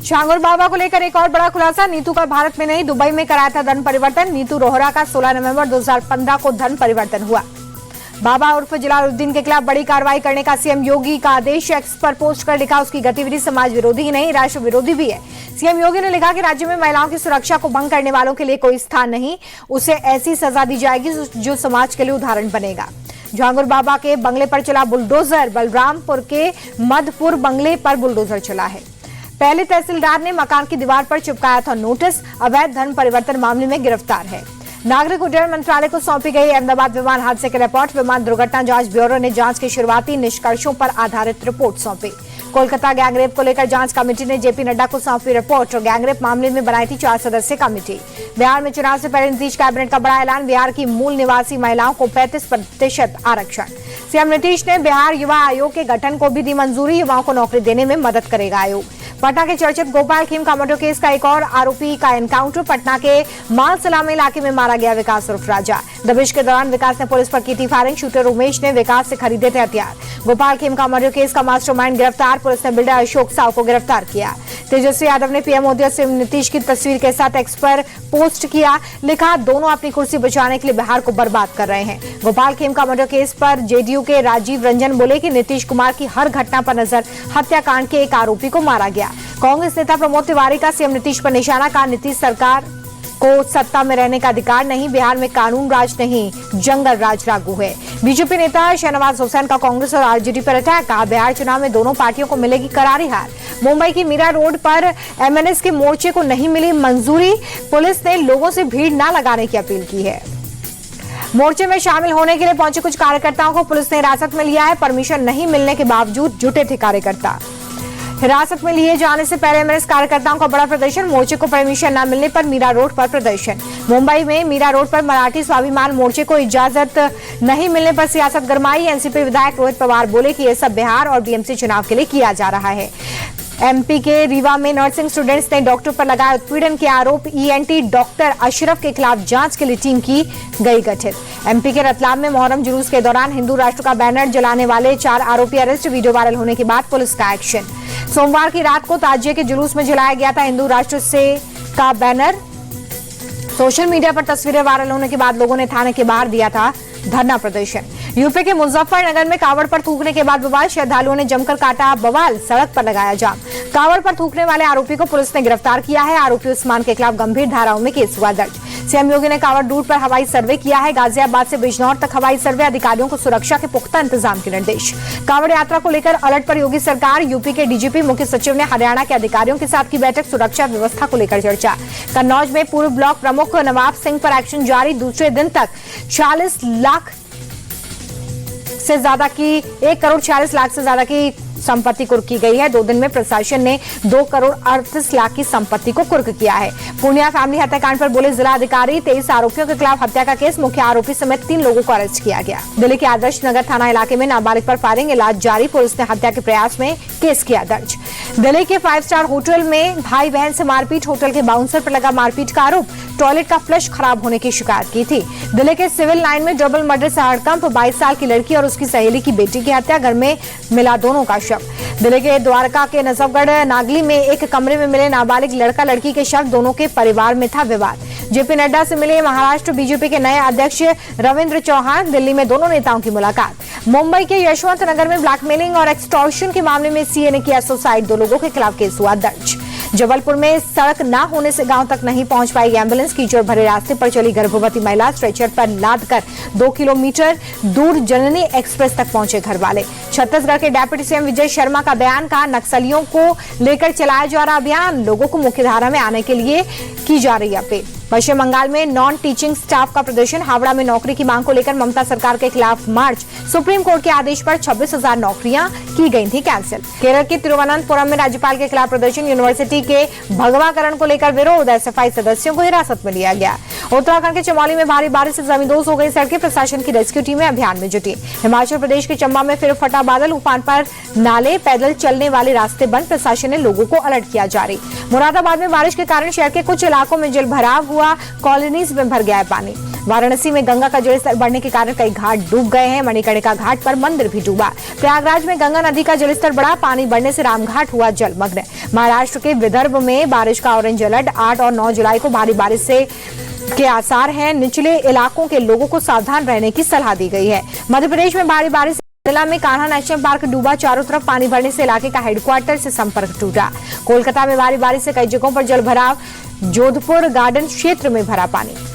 झांगुर बाबा को लेकर एक और बड़ा खुलासा। नीतू का भारत में नहीं दुबई में कराया था धर्म परिवर्तन। नीतू रोहरा का 16 नवंबर 2015 को धर्म परिवर्तन हुआ। बाबा उर्फ जलालुद्दीन के खिलाफ बड़ी कार्रवाई करने का सीएम योगी का आदेश। एक्स पर पोस्ट कर लिखा, उसकी गतिविधि समाज विरोधी ही नहीं राष्ट्र विरोधी भी है। सीएम योगी ने लिखा कि राज्य में महिलाओं की सुरक्षा को भंग करने वालों के लिए कोई स्थान नहीं, उसे ऐसी सजा दी जाएगी जो समाज के लिए उदाहरण बनेगा। झांगुर बाबा के बंगले पर चला बुलडोजर। बलरामपुर के मधपुर बंगले पर बुलडोजर चला है। पहले तहसीलदार ने मकान की दीवार पर चिपकाया था नोटिस। अवैध धर्म परिवर्तन मामले में गिरफ्तार है। नागरिक उड्डयन मंत्रालय को सौंपी गई अहमदाबाद विमान हादसे की रिपोर्ट। विमान दुर्घटना जांच ब्यूरो ने जांच के शुरुआती निष्कर्षों पर आधारित रिपोर्ट सौंपी। कोलकाता गैंगरेप को लेकर जांच कमेटी ने जेपी नड्डा को सौंपी रिपोर्ट और गैंगरेप मामले में बनाई थी 4 सदस्यीय कमेटी। बिहार में चुनाव से पहले नीतीश कैबिनेट का बड़ा ऐलान। बिहार की मूल निवासी महिलाओं को 35% आरक्षण। सीएम नीतीश ने बिहार युवा आयोग के गठन को भी दी मंजूरी। युवाओं को नौकरी देने में मदद करेगा आयोग। पटना के चर्चित गोपाल खेम कामोडो केस का एक और आरोपी का एनकाउंटर। पटना के माल सलामी इलाके में मारा गया विकास उर्फ राजा। दबिश के दौरान विकास ने पुलिस पर की थी फायरिंग। शूटर उमेश ने विकास से खरीदे थे हथियार। गोपाल खेम कामोडो केस का मास्टरमाइंड गिरफ्तार। पुलिस ने बिल्डर अशोक साव को गिरफ्तार किया। तेजस्वी यादव ने पीएम मोदी और सीएम नीतीश की तस्वीर के साथ एक्स पर पोस्ट किया, लिखा दोनों अपनी कुर्सी बचाने के लिए बिहार को बर्बाद कर रहे हैं। गोपाल खेम कामोडो केस पर जेडीयू के राजीव रंजन बोले कि नीतीश कुमार की हर घटना पर नजर। हत्याकांड के एक आरोपी को मारा गया। कांग्रेस नेता प्रमोद तिवारी का सीएम नीतीश पर निशाना। कहा नीतीश सरकार को सत्ता में रहने का अधिकार नहीं, बिहार में कानून राज नहीं जंगल राज लागू है। बीजेपी नेता शहनवाज हुसैन का कांग्रेस और आरजेडी पर अटैक। कहा बिहार चुनाव में दोनों पार्टियों को मिलेगी करारी हार। मुंबई की मीरा रोड पर एमएनएस के मोर्चे को नहीं मिली मंजूरी। पुलिस ने लोगों से भीड़ न लगाने की अपील की है। मोर्चे में शामिल होने के लिए पहुंचे कुछ कार्यकर्ताओं को पुलिस ने हिरासत में लिया है। परमिशन नहीं मिलने के बावजूद जुटे थे कार्यकर्ता। हिरासत में लिए जाने से पहले एमएनएस कार्यकर्ताओं का बड़ा प्रदर्शन। मोर्चे को परमिशन न मिलने पर मीरा रोड पर प्रदर्शन। मुंबई में मीरा रोड पर मराठी स्वाभिमान मोर्चे को इजाजत नहीं मिलने पर सियासत गरमाई। एनसीपी विधायक रोहित पवार बोले कि यह सब बिहार और बीएमसी चुनाव के लिए किया जा रहा है। एमपी के रीवा में नर्सिंग स्टूडेंट्स ने डॉक्टर पर लगाया उत्पीड़न के आरोप। ईएनटी डॉक्टर अशरफ के खिलाफ जांच के लिए टीम की गई गठित। एमपी के रतलाम में मोहर्रम जुलूस के दौरान हिंदू राष्ट्र का बैनर जलाने वाले 4 आरोपी अरेस्ट। वीडियो वायरल होने के बाद पुलिस का एक्शन। सोमवार की रात को ताजिए के जुलूस में जलाया गया था हिंदू राष्ट्र से का बैनर। सोशल मीडिया पर तस्वीरें वायरल होने के बाद लोगों ने थाने के बाहर दिया था धरना प्रदर्शन। यूपी के मुजफ्फरनगर में कावड़ पर थूकने के बाद बवाल। श्रद्धालुओं ने जमकर काटा बवाल, सड़क पर लगाया जाम। कावड़ पर थूकने वाले आरोपी को पुलिस ने गिरफ्तार किया है। आरोपी उस्मान के खिलाफ गंभीर धाराओं में केस हुआ दर्ज। सीएम योगी ने कावड़ रूट पर हवाई सर्वे किया है। गाजियाबाद से बिजनौर तक हवाई सर्वे। अधिकारियों को सुरक्षा के पुख्ता इंतजाम के निर्देश। कावड़ यात्रा को लेकर अलर्ट पर योगी सरकार। यूपी के डीजीपी मुख्य सचिव ने हरियाणा के अधिकारियों के साथ की बैठक। सुरक्षा व्यवस्था को लेकर चर्चा। कन्नौज में पूर्व ब्लॉक प्रमुख नवाब सिंह पर एक्शन जारी। दूसरे दिन तक 40 लाख से ज्यादा की 1 करोड़ 46 लाख से ज्यादा की संपत्ति कुर्क की गई है। 2 दिन में प्रशासन ने 2 करोड़ 38 लाख की संपत्ति को कुर्क किया है। पूर्णिया फैमिली हत्याकांड पर बोले जिला अधिकारी। 23 आरोपियों के खिलाफ हत्या का केस। मुख्य आरोपी समेत 3 लोगों को अरेस्ट किया गया। दिल्ली के आदर्श नगर थाना इलाके में नाबालिग पर फायरिंग, इलाज जारी। पुलिस ने हत्या के प्रयास में केस किया दर्ज। दिल्ली के 5 स्टार होटल में भाई बहन से मारपीट। होटल के बाउंसर पर लगा मारपीट का आरोप। टॉयलेट का फ्लश खराब होने की शिकायत की थी। दिल्ली के सिविल लाइन में डबल मर्डर से हड़कंप। 22 साल की लड़की और उसकी सहेली की बेटी की हत्या। घर में मिला दोनों का शव। दिल्ली के द्वारका के नजफगढ़ नागली में एक कमरे में मिले नाबालिग लड़का लड़की के शव। दोनों के परिवार में था विवाद। जेपी नड्डा से मिले महाराष्ट्र बीजेपी के नए अध्यक्ष रविंद्र चौहान। दिल्ली में दोनों नेताओं की मुलाकात। मुंबई के यशवंत नगर में ब्लैकमेलिंग और एक्सटॉर्शन के मामले में सीए ने किया सुसाइड। 2 लोगों के खिलाफ केस हुआ दर्ज। जबलपुर में सड़क न होने से गांव तक नहीं पहुंच पाई एम्बुलेंस। कीचड़ भरे रास्ते पर चली गर्भवती महिला। स्ट्रेचर पर लादकर 2 किलोमीटर दूर जननी एक्सप्रेस तक पहुंचे घर वाले। छत्तीसगढ़ के डिप्टी सीएम विजय शर्मा का बयान। कहा नक्सलियों को लेकर चलाया जा रहा अभियान। लोगों को मुख्यधारा में आने के लिए की जा रही अपील। पश्चिम बंगाल में नॉन टीचिंग स्टाफ का प्रदर्शन। हावड़ा में नौकरी की मांग को लेकर ममता सरकार के खिलाफ मार्च। सुप्रीम कोर्ट के आदेश पर 26,000 नौकरियां की गई थी कैंसिल। केरल के तिरुवनंतपुरम में राज्यपाल के खिलाफ प्रदर्शन। यूनिवर्सिटी के भगवाकरण को लेकर विरोध। एसएफआई सदस्यों को हिरासत में लिया गया। उत्तराखंड के चमोली में भारी बारिश से जमींदोज हो गई सड़कें। प्रशासन की रेस्क्यू टीमें अभियान में जुटी। हिमाचल प्रदेश के चंबा में फिर फटा बादल। उफान पर नाले, पैदल चलने वाले रास्ते बंद। प्रशासन ने लोगों को अलर्ट किया जारी। मुरादाबाद में बारिश के कारण शहर के कुछ इलाकों में जल भराव हुआ। कॉलोनीज में भर गया है पानी। वाराणसी में गंगा का जलस्तर बढ़ने के कारण कई घाट डूब गए हैं। मणिकर्णिका घाट पर मंदिर भी डूबा। प्रयागराज में गंगा नदी का जलस्तर बढ़ा। पानी बढ़ने से रामघाट हुआ जलमग्न। महाराष्ट्र के विदर्भ में बारिश का ऑरेंज अलर्ट। 8 और 9 जुलाई को भारी बारिश के आसार हैं। निचले इलाकों के लोगों को सावधान रहने की सलाह दी गई है। मध्य प्रदेश में भारी बारिश। केरला में कान्हा नेशनल पार्क डूबा। चारों तरफ पानी भरने से इलाके का हेडक्वार्टर से संपर्क टूटा। कोलकाता में भारी बारिश से कई जगहों पर जल भराव। जोधपुर गार्डन क्षेत्र में भरा पानी।